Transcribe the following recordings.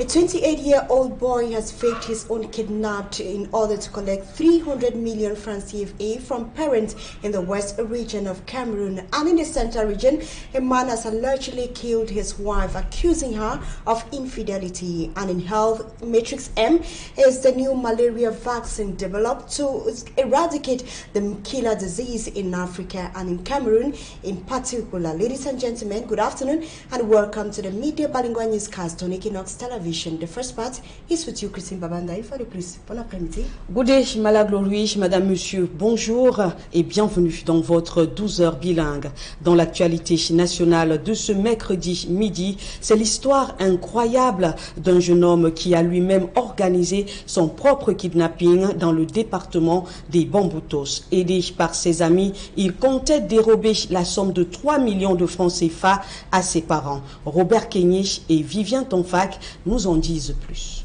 A 28-year-old boy has faked his own kidnapped in order to collect 300 million francs CFA from parents in the west region of Cameroon. And in the central region, a man has allegedly killed his wife, accusing her of infidelity. And in health, Matrix M is the new malaria vaccine developed to eradicate the killer disease in Africa and in Cameroon in particular. Ladies and gentlemen, good afternoon and welcome to the Media Bilingual Newscast on Équinoxe Television. The first part is with you, Christine Babandaï, for the plus. Bon après-midi. Good day, Malaglorie, Madame, Monsieur, bonjour et bienvenue dans votre 12h bilingue. Dans l'actualité nationale de ce mercredi midi, c'est l'histoire incroyable d'un jeune homme qui a lui-même organisé son propre kidnapping dans le département des Bamboutos. Aidé par ses amis, il comptait dérober la somme de 3 millions de francs CFA à ses parents. Robert Kenyich et Vivien Tonfac nous en disent plus.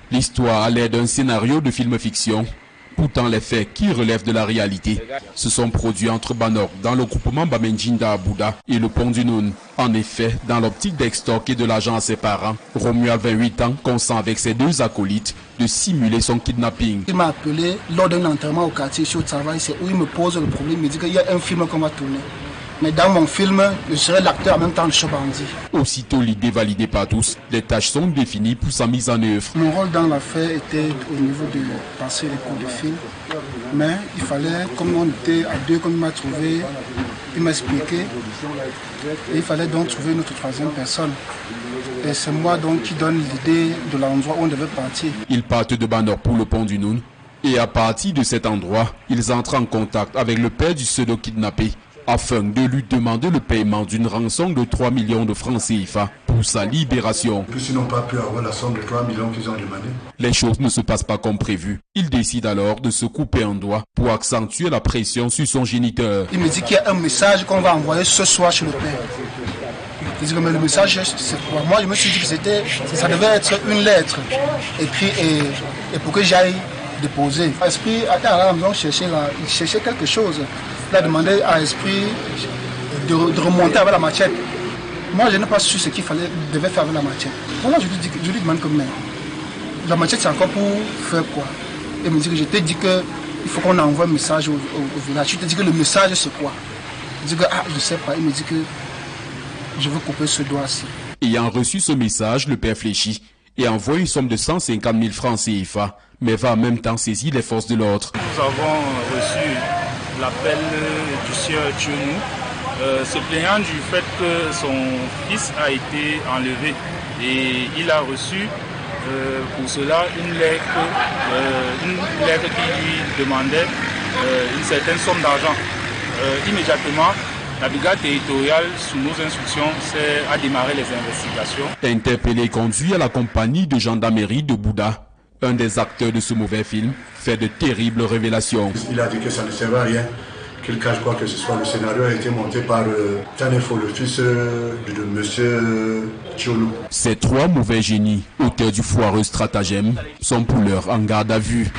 L'histoire a l'air d'un scénario de film fiction. Pourtant, les faits qui relèvent de la réalité se sont produits entre Banor dans le groupement Bamenjinda à Bouddha et le pont du Nous. En effet, dans l'optique d'extorquer de l'argent à ses parents, Romuald, 28 ans, consent avec ses deux acolytes de simuler son kidnapping. Il m'a appelé lors d'un entraînement au quartier sur le travail, c'est où il me pose le problème, il me dit qu'il y a un film qu'on va tourner. Mais dans mon film, je serai l'acteur en même temps le chef bandit. Aussitôt l'idée validée par tous, les tâches sont définies pour sa mise en œuvre. Mon rôle dans l'affaire était au niveau de passer les coups de fil. Mais il fallait, comme on était à deux, comme il m'a trouvé, il m'a expliqué. Et il fallait donc trouver une autre troisième personne. Et c'est moi donc qui donne l'idée de l'endroit où on devait partir. Ils partent de Banor pour le pont du Nous. Et à partir de cet endroit, ils entrent en contact avec le père du pseudo-kidnappé, afin de lui demander le paiement d'une rançon de 3 millions de francs CFA pour sa libération. Ils n'ont pas pu avoir la somme de 3 millions qu'ils ont demandé. Les choses ne se passent pas comme prévu. Il décide alors de se couper en doigts pour accentuer la pression sur son géniteur. Il me dit qu'il y a un message qu'on va envoyer ce soir chez le père. Il dit que le message, c'est quoi? Moi, je me suis dit que ça devait être une lettre écrite et pour que j'aille déposer. Esprit était à la maison il cherchait quelque chose. Il a demandé à Esprit de remonter avec la machette. Moi, je n'ai pas su ce qu'il devait faire avec la machette. Voilà, je lui demande comme la machette, c'est encore pour faire quoi? Il me dit que je t'ai dit qu'il faut qu'on envoie un message au village. Je te dis que le message, c'est quoi? Je dis que je ne sais pas. Il me dit que je veux couper ce doigt-ci. Ayant reçu ce message, le père fléchit et envoie une somme de 150 000 francs CFA, mais va en même temps saisir les forces de l'ordre. Nous avons reçu l'appel du sieur Tionou, se plaignant du fait que son fils a été enlevé et il a reçu pour cela une lettre qui lui demandait une certaine somme d'argent. Immédiatement, la brigade territoriale, sous nos instructions, a démarré les investigations. Interpellé et conduit à la compagnie de gendarmerie de Bouddha, un des acteurs de ce mauvais film fait de terribles révélations. Il a dit que ça ne servait à rien, qu'il cache quoi que ce soit. Le scénario a été monté par Tanefo, le fils de monsieur Tionou. Ces trois mauvais génies, auteurs du foireux stratagème, sont pour l'heure en garde à vue.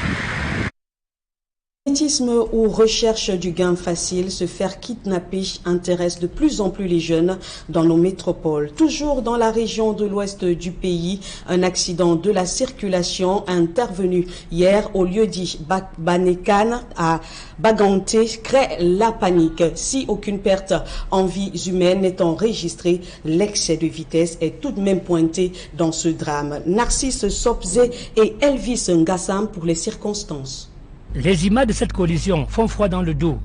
Ou recherche du gain facile, se faire kidnapper intéresse de plus en plus les jeunes dans nos métropoles. Toujours dans la région de l'ouest du pays, un accident de la circulation intervenu hier au lieu dit Banekan à Baganté crée la panique. Si aucune perte en vies humaines n'est enregistrée, l'excès de vitesse est tout de même pointé dans ce drame. Narcisse Sopze et Elvis Ngassam pour les circonstances. Les images de cette collision font froid dans le dos,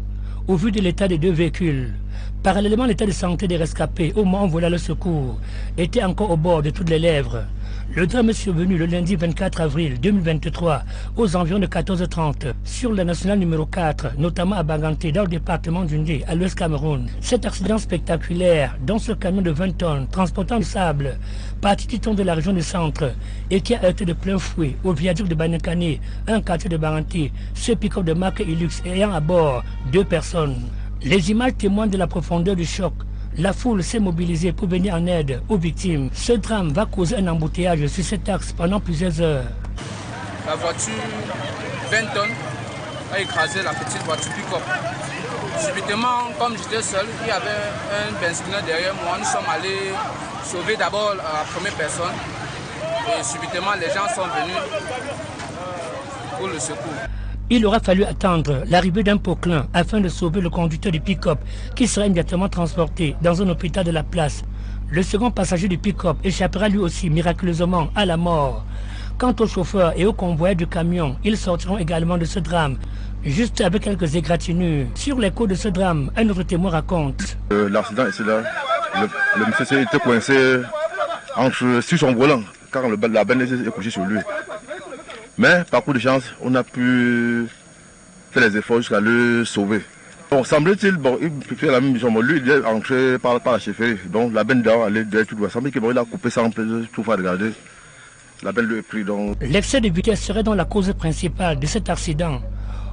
au vu de l'état des deux véhicules. Parallèlement, l'état de santé des rescapés, au moment où voilà le secours, était encore au bord de toutes les lèvres. Le drame est survenu le lundi 24 avril 2023, aux environs de 14h30, sur la nationale numéro 4, notamment à Baganté, dans le département du Ndé, à l'ouest Cameroun. Cet accident spectaculaire, dans ce camion de 20 tonnes, transportant du sable, parti du ton de la région du centre, et qui a heurté de plein fouet au viaduc de Banekane, un quartier de Baganté, ce pick-up de marque Équinoxe ayant à bord 2 personnes. Les images témoignent de la profondeur du choc. La foule s'est mobilisée pour venir en aide aux victimes. Ce drame va causer un embouteillage sur cet axe pendant plusieurs heures. La voiture 20 tonnes a écrasé la petite voiture pick-up. Subitement, comme j'étais seul, il y avait un benzineur derrière moi. Nous sommes allés sauver d'abord la première personne. Et subitement, les gens sont venus pour le secours. Il aura fallu attendre l'arrivée d'un poquelin afin de sauver le conducteur du pick-up qui sera immédiatement transporté dans un hôpital de la place. Le second passager du pick-up échappera lui aussi miraculeusement à la mort. Quant au chauffeur et au convoyeur du camion, ils sortiront également de ce drame, juste avec quelques égratignures. Sur l'écho de ce drame, un autre témoin raconte. L'accident est là. Le monsieur était coincé sur son volant, car la benne est couchée sur lui. Mais par coup de chance, on a pu faire les efforts jusqu'à le sauver. Bon, semble-t-il, il fait la même mission. Lui, il est entré par la chefferie. Donc la benne d'avant, elle est derrière tout droit. Semble qu'il a coupé sans tout faire regarder. La benne lui est pris. L'excès de vitesse serait donc la cause principale de cet accident.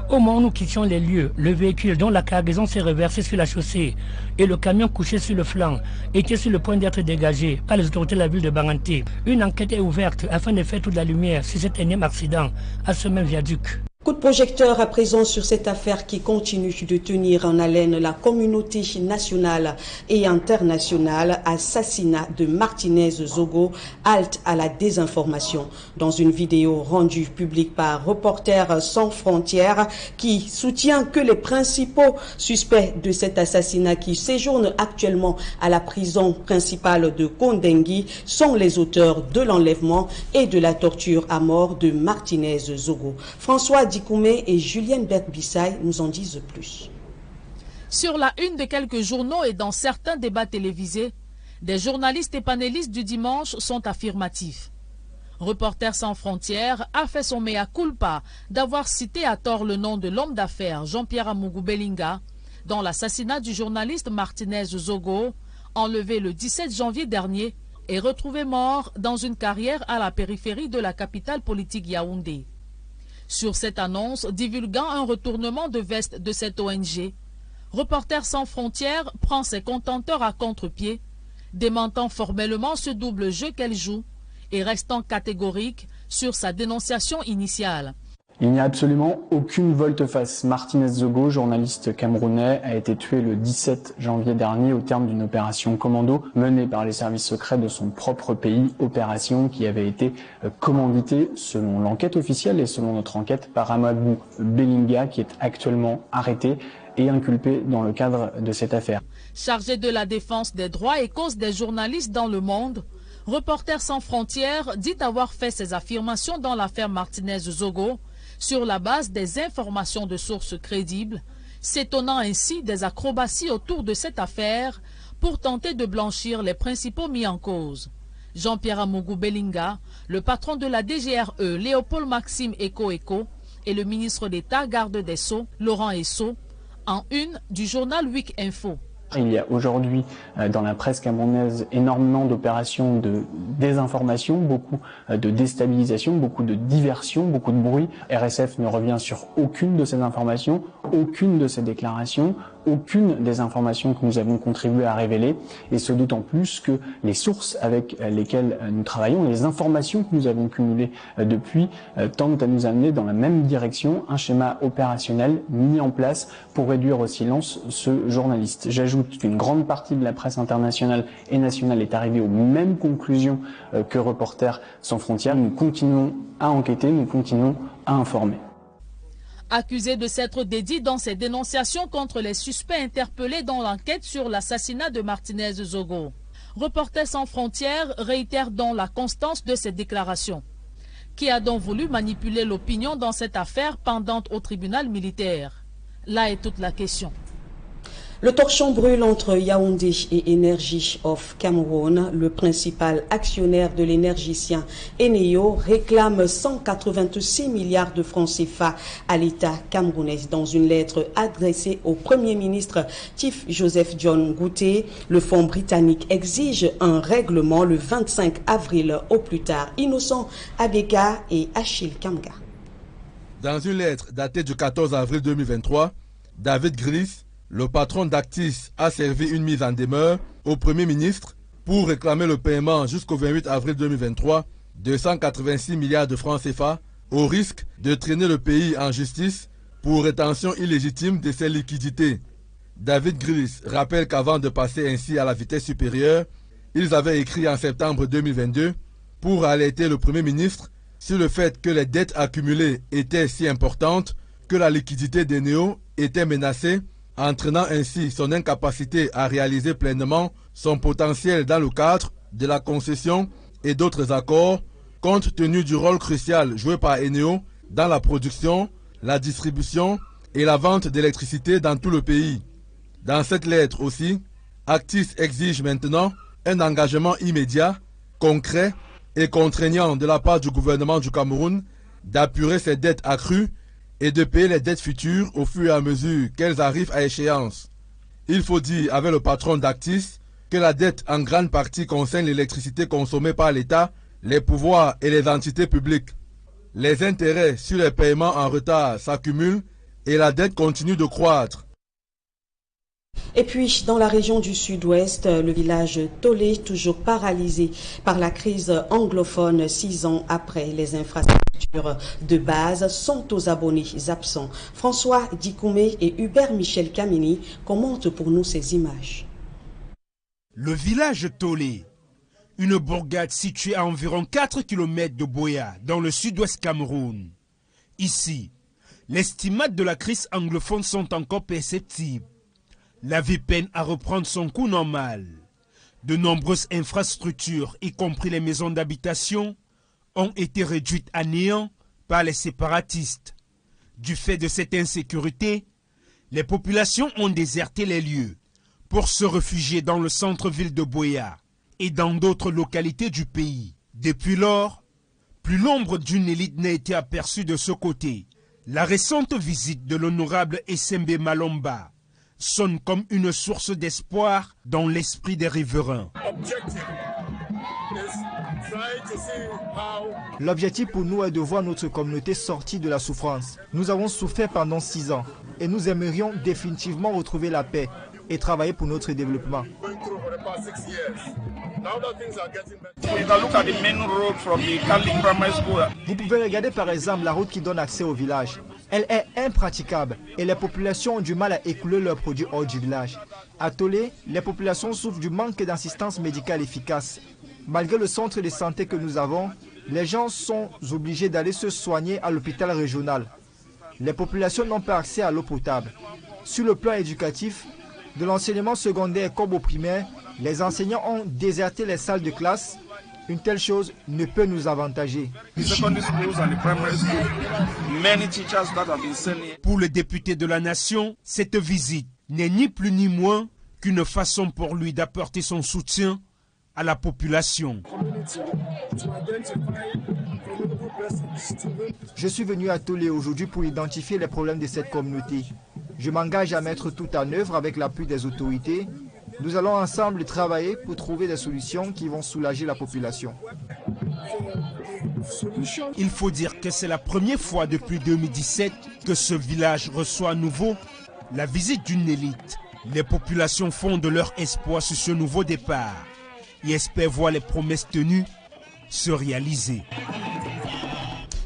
Au moment où nous quittions les lieux, le véhicule dont la cargaison s'est reversée sur la chaussée et le camion couché sur le flanc était sur le point d'être dégagé par les autorités de la ville de Banganté. Une enquête est ouverte afin de faire toute la lumière sur cet énième accident à ce même viaduc. Coup de projecteur à présent sur cette affaire qui continue de tenir en haleine la communauté nationale et internationale. Assassinat de Martinez Zogo, halte à la désinformation. Dans une vidéo rendue publique par Reporters sans frontières qui soutient que les principaux suspects de cet assassinat qui séjournent actuellement à la prison principale de Kondengui sont les auteurs de l'enlèvement et de la torture à mort de Martinez Zogo. François Dikoumé et Julienne Bergbissaï nous en disent plus. Sur la une de quelques journaux et dans certains débats télévisés, des journalistes et panélistes du dimanche sont affirmatifs. Reporters sans frontières a fait son mea culpa d'avoir cité à tort le nom de l'homme d'affaires Jean-Pierre Amougou Belinga dans l'assassinat du journaliste Martinez Zogo, enlevé le 17 janvier dernier et retrouvé mort dans une carrière à la périphérie de la capitale politique Yaoundé. Sur cette annonce divulguant un retournement de veste de cette ONG, Reporters sans frontières prend ses contenteurs à contre-pied, démentant formellement ce double jeu qu'elle joue et restant catégorique sur sa dénonciation initiale. Il n'y a absolument aucune volte-face. Martinez Zogo, journaliste camerounais, a été tué le 17 janvier dernier au terme d'une opération commando menée par les services secrets de son propre pays, opération qui avait été commanditée selon l'enquête officielle et selon notre enquête par Amougou Belinga qui est actuellement arrêté et inculpé dans le cadre de cette affaire. Chargé de la défense des droits et causes des journalistes dans le monde, Reporters sans frontières dit avoir fait ses affirmations dans l'affaire Martinez Zogo sur la base des informations de sources crédibles, s'étonnant ainsi des acrobaties autour de cette affaire pour tenter de blanchir les principaux mis en cause. Jean-Pierre Amougou Belinga, le patron de la DGRE, Léopold Maxime Eko et le ministre d'État garde des Sceaux, Laurent Esso, en une du journal Week Info. Il y a aujourd'hui dans la presse camerounaise énormément d'opérations de désinformation, beaucoup de déstabilisation, beaucoup de diversion, beaucoup de bruit. RSF ne revient sur aucune de ces informations, aucune de ces déclarations, aucune des informations que nous avons contribué à révéler, et ce d'autant plus que les sources avec lesquelles nous travaillons, les informations que nous avons cumulées depuis, tendent à nous amener dans la même direction, un schéma opérationnel mis en place pour réduire au silence ce journaliste. J'ajoute qu'une grande partie de la presse internationale et nationale est arrivée aux mêmes conclusions que Reporters sans frontières. Nous continuons à enquêter, nous continuons à informer. Accusé de s'être dédié dans ses dénonciations contre les suspects interpellés dans l'enquête sur l'assassinat de Martinez Zogo, Reporters sans frontières réitère donc la constance de ses déclarations. Qui a donc voulu manipuler l'opinion dans cette affaire pendante au tribunal militaire? Là est toute la question. Le torchon brûle entre Yaoundé et Energy of Cameroun. Le principal actionnaire de l'énergicien Eneo réclame 186 milliards de francs CFA à l'État camerounais. Dans une lettre adressée au Premier ministre Chief Joseph John Gouté, le fonds britannique exige un règlement le 25 avril au plus tard. Innocent Abeka et Achille Kamga. Dans une lettre datée du 14 avril 2023, David Gris, le patron d'Actis, a servi une mise en demeure au Premier ministre pour réclamer le paiement jusqu'au 28 avril 2023 de 186 milliards de francs CFA au risque de traîner le pays en justice pour rétention illégitime de ses liquidités. David Grillis rappelle qu'avant de passer ainsi à la vitesse supérieure, ils avaient écrit en septembre 2022 pour alerter le Premier ministre sur le fait que les dettes accumulées étaient si importantes que la liquidité des néos était menacée, entraînant ainsi son incapacité à réaliser pleinement son potentiel dans le cadre de la concession et d'autres accords, compte tenu du rôle crucial joué par Eneo dans la production, la distribution et la vente d'électricité dans tout le pays. Dans cette lettre aussi, Actis exige maintenant un engagement immédiat, concret et contraignant de la part du gouvernement du Cameroun d'apurer ses dettes accrues et de payer les dettes futures au fur et à mesure qu'elles arrivent à échéance. Il faut dire avec le patron d'Actis que la dette en grande partie concerne l'électricité consommée par l'État, les pouvoirs et les entités publiques. Les intérêts sur les paiements en retard s'accumulent et la dette continue de croître. Et puis, dans la région du sud-ouest, le village Tolé, toujours paralysé par la crise anglophone 6 ans après, les infrastructures de base sont aux abonnés absents. François Dikoumé et Hubert Michel Kamini commentent pour nous ces images. Le village Tolé, une bourgade située à environ 4 km de Boya, dans le sud-ouest Cameroun. Ici, les stimates de la crise anglophone sont encore perceptibles. La vie peine à reprendre son cours normal. De nombreuses infrastructures, y compris les maisons d'habitation, ont été réduites à néant par les séparatistes. Du fait de cette insécurité, les populations ont déserté les lieux pour se réfugier dans le centre-ville de Boya et dans d'autres localités du pays. Depuis lors, plus l'ombre d'une élite n'a été aperçue de ce côté. La récente visite de l'honorable Essembe Malomba sonne comme une source d'espoir dans l'esprit des riverains. L'objectif pour nous est de voir notre communauté sortie de la souffrance. Nous avons souffert pendant 6 ans et nous aimerions définitivement retrouver la paix et travailler pour notre développement. Vous pouvez regarder par exemple la route qui donne accès au village. Elle est impraticable et les populations ont du mal à écouler leurs produits hors du village. À Tolé, les populations souffrent du manque d'assistance médicale efficace. Malgré le centre de santé que nous avons, les gens sont obligés d'aller se soigner à l'hôpital régional. Les populations n'ont pas accès à l'eau potable. Sur le plan éducatif, de l'enseignement secondaire comme au primaire, les enseignants ont déserté les salles de classe. Une telle chose ne peut nous avantager. Pour le député de la nation, cette visite n'est ni plus ni moins qu'une façon pour lui d'apporter son soutien à la population. Je suis venu à Tolé aujourd'hui pour identifier les problèmes de cette communauté. Je m'engage à mettre tout en œuvre avec l'appui des autorités. Nous allons ensemble travailler pour trouver des solutions qui vont soulager la population. Il faut dire que c'est la première fois depuis 2017 que ce village reçoit à nouveau la visite d'une élite. Les populations fondent leur espoir sur ce nouveau départ et espèrent voir les promesses tenues se réaliser.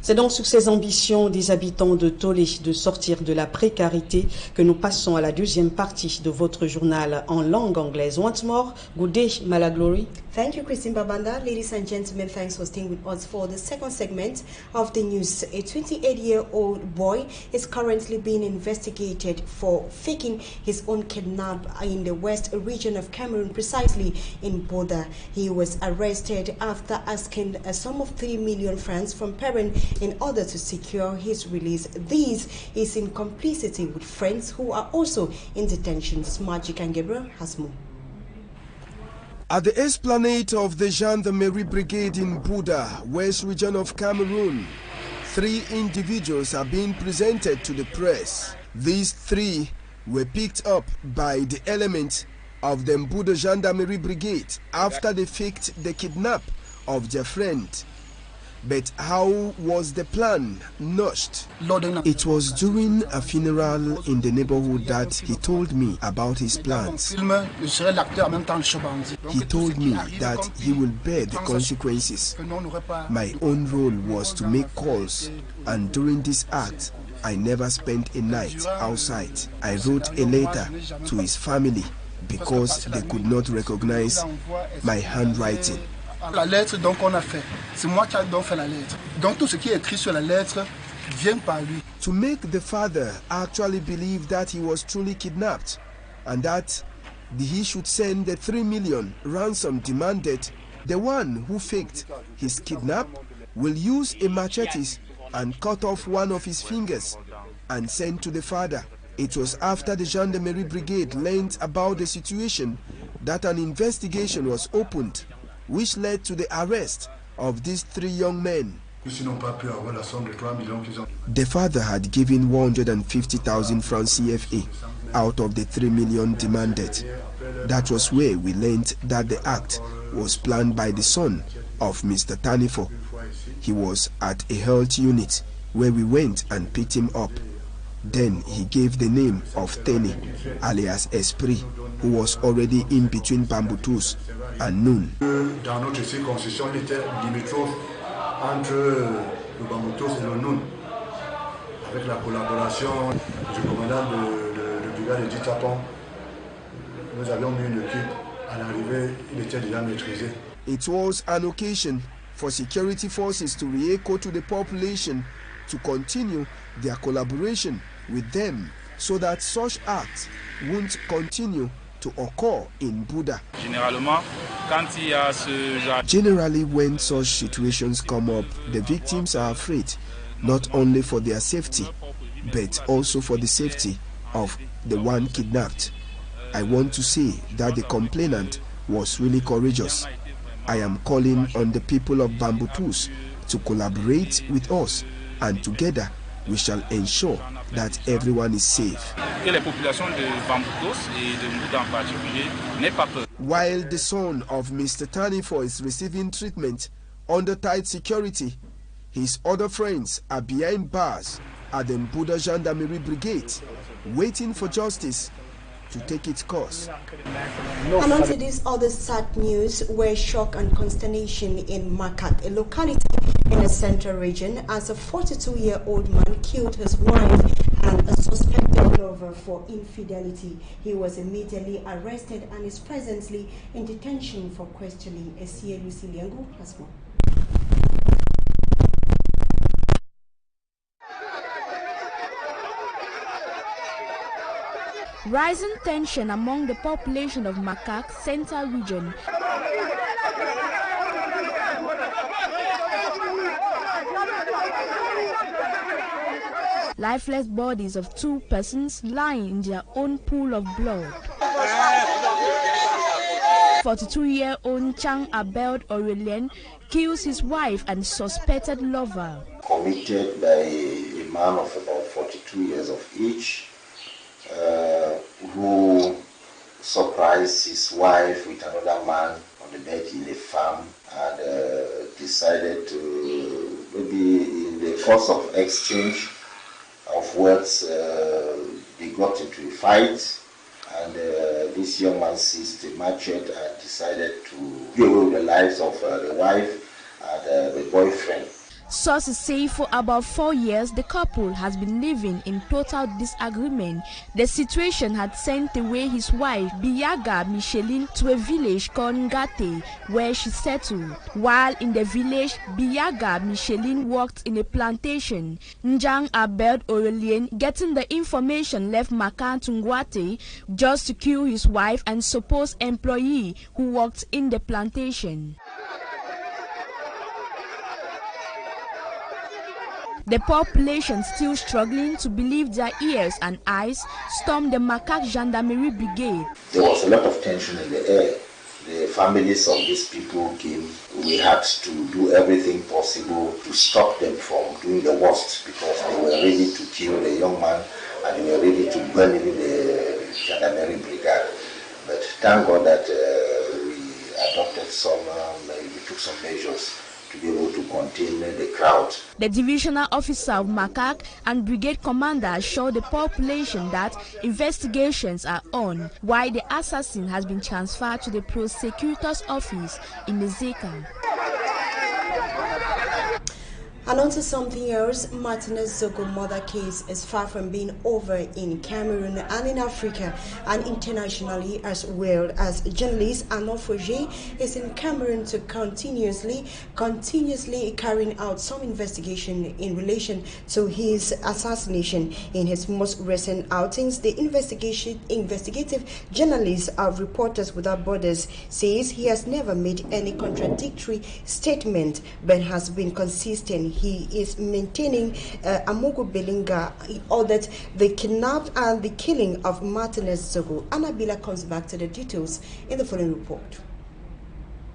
C'est donc sur ces ambitions des habitants de Tolé de sortir de la précarité que nous passons à la deuxième partie de votre journal en langue anglaise. Once more, good day, Malaglory. Thank you, Christine Babanda. Ladies and gentlemen, thanks for staying with us for the second segment of the news. A 28-year-old boy is currently being investigated for faking his own kidnap in the west region of Cameroon, precisely in Boda. He was arrested after asking a sum of 3 million francs from parents in order to secure his release. This is in complicity with friends who are also in detention. Magic and Gabriel has more. At the esplanade of the Gendarmerie Brigade in Buda, west region of Cameroon, 3 individuals are being presented to the press. These 3 were picked up by the element of the Buda Gendarmerie Brigade after they faked the kidnap of their friend. But how was the plan notched? It was during a funeral in the neighborhood that he told me about his plans. He told me that he will bear the consequences. My own role was to make calls, and during this act, I never spent a night outside. I wrote a letter to his family because they could not recognize my handwriting. La lettre donc on a fait, c'est moi qui a donc fait la lettre. Donc tout ce qui est écrit sur la lettre vient par lui. To make the father actually believe that he was truly kidnapped and that he should send the 3 million ransom demanded, the one who faked his kidnap will use a machete and cut off one of his fingers and send to the father. It was after the Gendarmerie Brigade learned about the situation that an investigation was opened, which led to the arrest of these 3 young men. The father had given 150,000 francs CFA out of the 3 million demanded. That was where we learned that the act was planned by the son of Mr. Tanifo. He was at a health unit where we went and picked him up. Then he gave the name of Teni, alias Esprit, who was already in between Bamboutus and Nous. Dans notre circonscription, il était limitrophe entre le Bamboutus et le Nous. Avec la collaboration du commandant de brigade de Jtb, nous avions mis une équipe. À l'arrivée, il était déjà maîtrisé. It was an occasion for security forces to re-echo to the population to continue their collaboration with them so that such acts won't continue to occur in Buda. Generally, when such situations come up, the victims are afraid, not only for their safety, but also for the safety of the one kidnapped. I want to say that the complainant was really courageous. I am calling on the people of Bamboutus to collaborate with us, and together we shall ensure that everyone is safe. While the son of Mr. Tanifo is receiving treatment under tight security, his other friends are behind bars at the Buda Gendarmerie Brigade, waiting for justice to take its course. And on to this other sad news, where shock and consternation in Makak, a locality in the central region, as a 42-year-old man killed his wife and a suspected lover for infidelity. He was immediately arrested and is presently in detention for questioning. Esie Lucy Liangu has more. Rising tension among the population of Makak Central region. Lifeless bodies of 2 persons lying in their own pool of blood. 42-year-old Chang Abel Aurelien kills his wife and suspected lover. Committed by a man of about 42 years of age, who surprised his wife with another man on the bed in a farm, and decided to, maybe in the course of exchange of words, they got into a fight, and this young man seized the machete and decided to do away with the lives of the wife and the boyfriend. Sources say for about 4 years, the couple has been living in total disagreement. The situation had sent away his wife, Biyaga Micheline, to a village called Ngate, where she settled. While in the village, Biyaga Micheline worked in a plantation. Njang Abel Aurelien, getting the information, left Makan to Ngate just to kill his wife and supposed employee who worked in the plantation. The population, still struggling to believe their ears and eyes, stormed the Makak Gendarmerie Brigade. There was a lot of tension in the air. The families of these people came. We had to do everything possible to stop them from doing the worst, because they were ready to kill the young man and they were ready to burn him in the Gendarmerie Brigade. But thank God that we adopted we took some measures to be able to contain the crowd. The divisional officer of Makak and brigade commander assured the population that investigations are on, while the assassin has been transferred to the prosecutor's office in Ezeka. And on to something else, Martinez Zogo murder case is far from being over in Cameroon and in Africa and internationally, as well as journalist Arnaud Froger is in Cameroon to continuously carrying out some investigation in relation to his assassination. In his most recent outings, the investigative journalist of Reporters Without Borders says he has never made any contradictory statement but has been consistent. He is maintaining Amogo Belinga ordered the kidnap and the killing of Martinez Zogo. Anabila comes back to the details in the following report.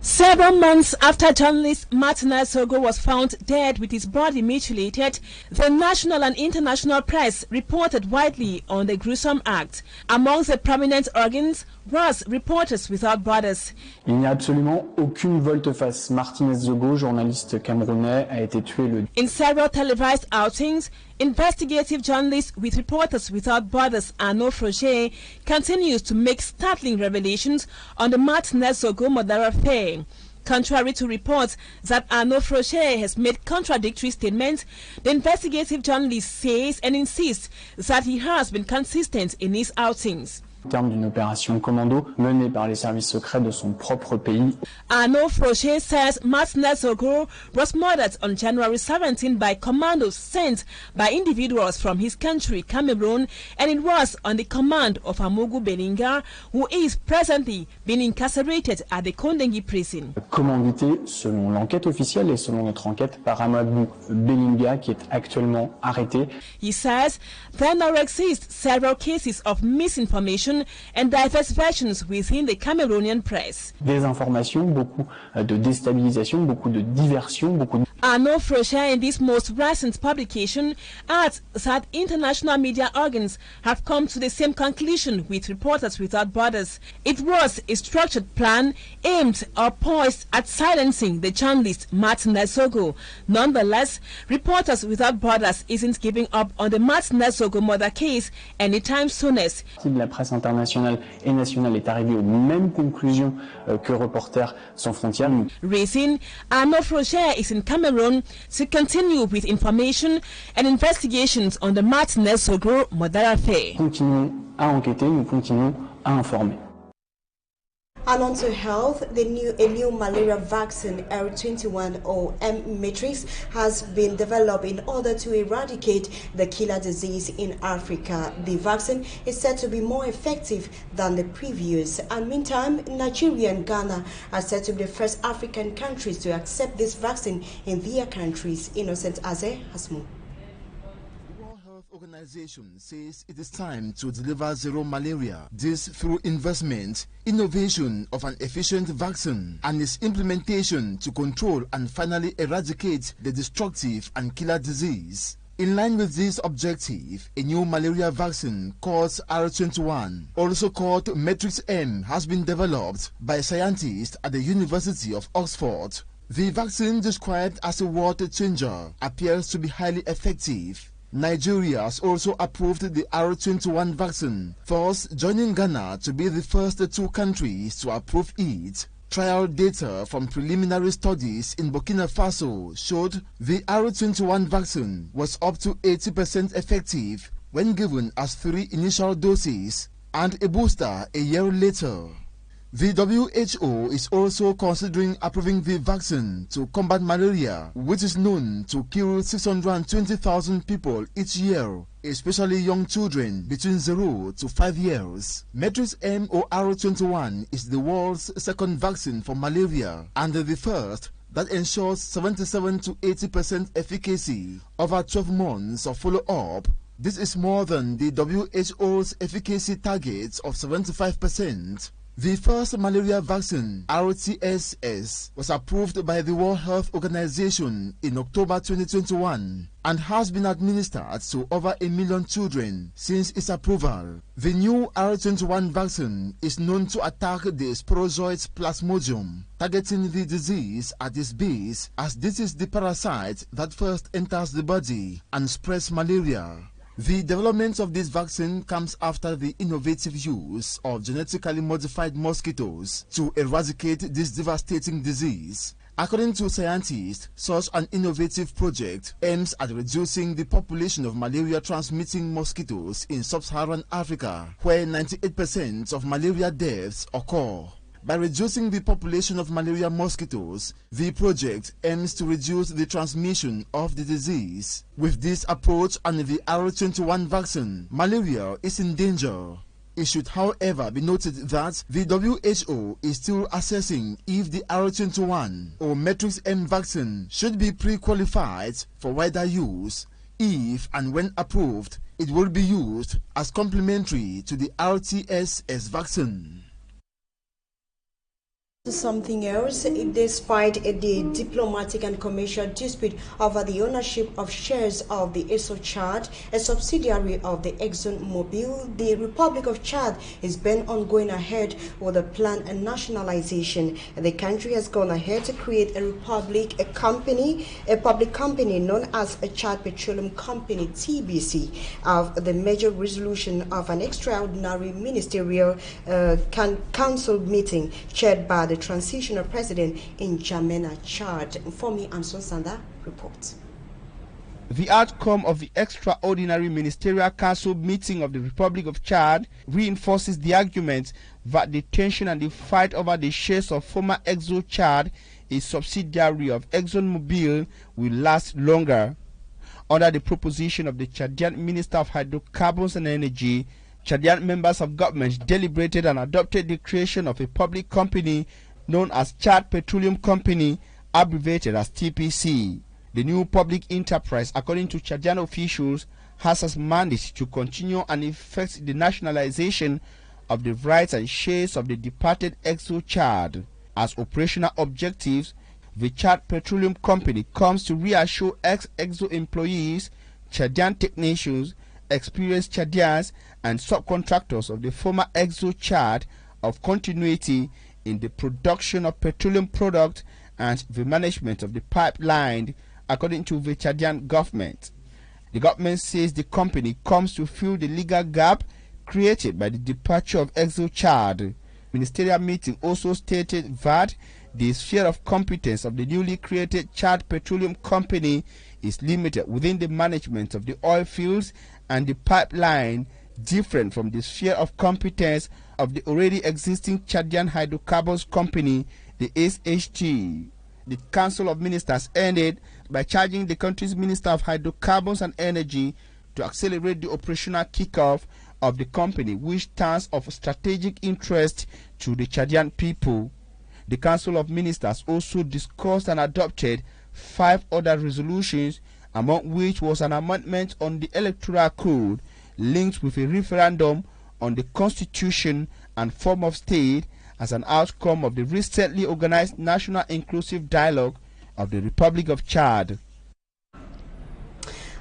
Several months after journalist Martinez Zogo was found dead with his body mutilated, the national and international press reported widely on the gruesome act. Amongst the prominent organs was Reporters Without Borders. Il n'y a absolument aucune volte-face. Martinez Zogo, journaliste camerounais, a été tué le... In several televised outings, investigative journalist with Reporters Without Borders Arnaud Froger continues to make startling revelations on the Martinez Zogo murder affair. Contrary to reports that Arnaud Froger has made contradictory statements, the investigative journalist says and insists that he has been consistent in his outings. En termes d'une opération commando menée par les services secrets de son propre pays. Arnaud Froger says Martinez Zogo was murdered on January 17 by commandos sent by individuals from his country, Cameroon, and it was on the command of Amogo Belinga, who is presently being incarcerated at the Kondengi prison. Commandité, selon l'enquête officielle et selon notre enquête, par Amogo Belinga, qui est actuellement arrêté. He says there now exist several cases of misinformation and diverse versions within the Cameroonian press. Désinformation, beaucoup de déstabilisation, beaucoup de diversion, beaucoup de... Arnaud Froger in this most recent publication adds that international media organs have come to the same conclusion with Reporters Without Borders. It was a structured plan aimed or poised at silencing the journalist Martinez Zogo. Nonetheless, Reporters Without Borders isn't giving up on the Martinez Zogo murder case anytime soonest. La presse internationale et nationale est arrivée aux mêmes conclusions que Reporters sans frontières. Reason, Arnaud Froger is in Cameroon to continue with information and investigations on the Martinez Zogo murder affair. Continuons à enquêter, nous continuons à informer. And on to health, a new malaria vaccine, L21 or M-Matrix, has been developed in order to eradicate the killer disease in Africa. The vaccine is said to be more effective than the previous. And meantime, Nigeria and Ghana are said to be the first African countries to accept this vaccine in their countries. Innocent Aze has more. Organization says it is time to deliver zero malaria. This through investment, innovation of an efficient vaccine, and its implementation to control and finally eradicate the destructive and killer disease. In line with this objective, a new malaria vaccine called R21, also called Matrix M, has been developed by scientists at the University of Oxford. The vaccine, described as a world changer, appears to be highly effective. Nigeria has also approved the R21 vaccine, thus joining Ghana to be the first two countries to approve it. Trial data from preliminary studies in Burkina Faso showed the R21 vaccine was up to 80% effective when given as 3 initial doses and a booster a year later. The WHO is also considering approving the vaccine to combat malaria, which is known to kill 620,000 people each year, especially young children between 0 to 5 years. Matrix M or R21 is the world's second vaccine for malaria and the first that ensures 77 to 80% efficacy over 12 months of follow-up. This is more than the WHO's efficacy target of 75%. The first malaria vaccine, RTSS, was approved by the World Health Organization in October 2021 and has been administered to over 1 million children since its approval. The new R21 vaccine is known to attack the sporozoite plasmodium, targeting the disease at its base, as this is the parasite that first enters the body and spreads malaria. The development of this vaccine comes after the innovative use of genetically modified mosquitoes to eradicate this devastating disease. According to scientists, such an innovative project aims at reducing the population of malaria-transmitting mosquitoes in sub-Saharan Africa, where 98% of malaria deaths occur. By reducing the population of malaria mosquitoes, the project aims to reduce the transmission of the disease. With this approach and the R21 vaccine, malaria is in danger. It should, however, be noted that the WHO is still assessing if the R21 or Matrix M vaccine should be pre-qualified for wider use. If and when approved, it will be used as complementary to the RTSS vaccine. Something else, despite the diplomatic and commercial dispute over the ownership of shares of the ESO Chad, a subsidiary of the ExxonMobil, the Republic of Chad is bent on going ahead with a planned nationalization. The country has gone ahead to create a public company known as a Chad Petroleum Company (TBC) of the major resolution of an extraordinary ministerial council meeting chaired by the transitional president in N'Djamena, Chad. Fomi Anson Sanda reports. The outcome of the extraordinary ministerial council meeting of the Republic of Chad reinforces the argument that the tension and the fight over the shares of former Exo Chad, a subsidiary of ExxonMobil, will last longer. Under the proposition of the Chadian Minister of Hydrocarbons and Energy, Chadian members of government deliberated and adopted the creation of a public company known as Chad Petroleum Company, abbreviated as TPC. The new public enterprise, according to Chadian officials, has as mandate to continue and effect the nationalization of the rights and shares of the departed Exo Chad. As operational objectives, the Chad Petroleum Company comes to reassure ex-Exo employees, Chadian technicians, experienced Chadians and subcontractors of the former Exo Chad of continuity in the production of petroleum products and the management of the pipeline, according to the Chadian government. The government says the company comes to fill the legal gap created by the departure of Exo Chad. The ministerial meeting also stated that the sphere of competence of the newly created Chad Petroleum Company is limited within the management of the oil fields and the pipeline, different from the sphere of competence of the already existing Chadian Hydrocarbons Company, the SHG. The Council of Ministers ended by charging the country's Minister of Hydrocarbons and Energy to accelerate the operational kickoff of the company, which stands of strategic interest to the Chadian people. The Council of Ministers also discussed and adopted 5 other resolutions, among which was an amendment on the Electoral Code linked with a referendum on the Constitution and form of state as an outcome of the recently organized National Inclusive Dialogue of the Republic of Chad.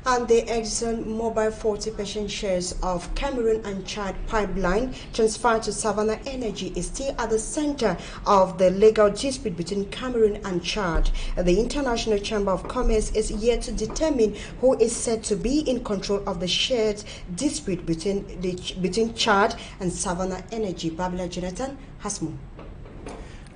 And the ExxonMobil 40% shares of Cameroon and Chad pipeline transferred to Savannah Energy is still at the center of the legal dispute between Cameroon and Chad. The International Chamber of Commerce is yet to determine who is said to be in control of the shared dispute between Chad and Savannah Energy. Babila Jonathan has more.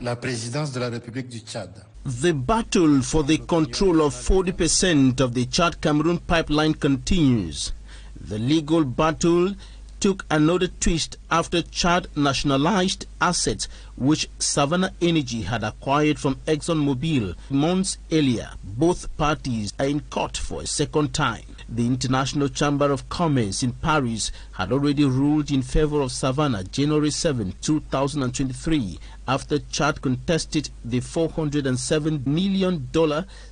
La présidence de la République du Tchad. The battle for the control of 40% of the Chad-Cameroon pipeline continues. The legal battle took another twist after Chad nationalized assets which Savannah Energy had acquired from ExxonMobil months earlier. Both parties are in court for a second time. The International Chamber of Commerce in Paris had already ruled in favor of Savannah January 7, 2023, after Chad contested the $407 million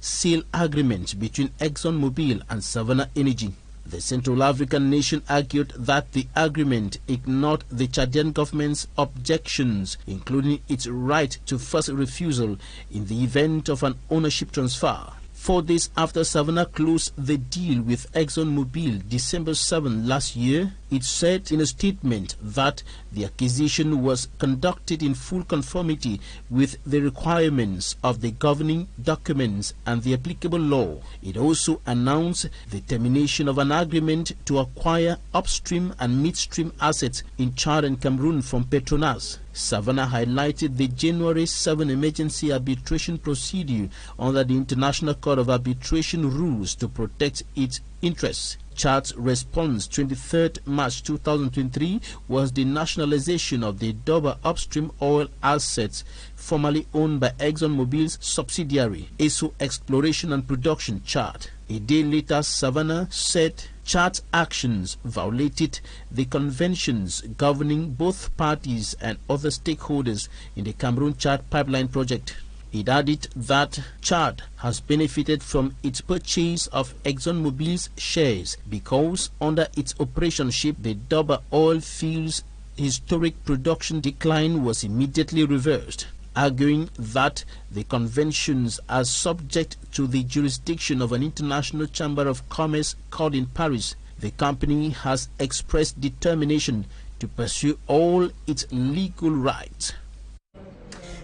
sale agreement between ExxonMobil and Savannah Energy. The Central African nation argued that the agreement ignored the Chadian government's objections, including its right to first refusal in the event of an ownership transfer. 4 days after Savannah closed the deal with ExxonMobil December 7 last year, it said in a statement that the acquisition was conducted in full conformity with the requirements of the governing documents and the applicable law. It also announced the termination of an agreement to acquire upstream and midstream assets in Chad and Cameroon from Petronas. Savannah highlighted the January 7 emergency arbitration procedure under the International Court of Arbitration rules to protect its interests. Chad's response 23rd March 2023 was the nationalization of the Doba upstream oil assets formerly owned by ExxonMobil's subsidiary, ESO Exploration and Production Chad. A day later, Savannah said Chad's actions violated the conventions governing both parties and other stakeholders in the Cameroon-Chad pipeline project. It added that Chad has benefited from its purchase of ExxonMobil's shares because under its operationship, the Doba oil field's historic production decline was immediately reversed, arguing that the conventions are subject to the jurisdiction of an international chamber of commerce court in Paris. The company has expressed determination to pursue all its legal rights.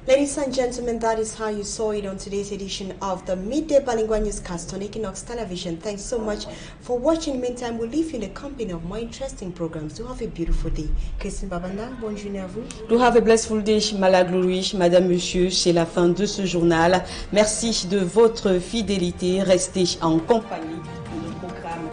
Ladies and gentlemen, that is how you saw it on today's edition of the Midday Bilingual Newscast on Equinoxe Television. Thanks so much for watching. Meantime, we'll leave you in the company of more interesting programs. Do have a beautiful day. Christine Babanda, bonne journée à vous. Do have a blissful day, Malaglouis, Madame, Monsieur. C'est la fin de ce journal. Merci de votre fidélité. Restez en compagnie de nos programmes.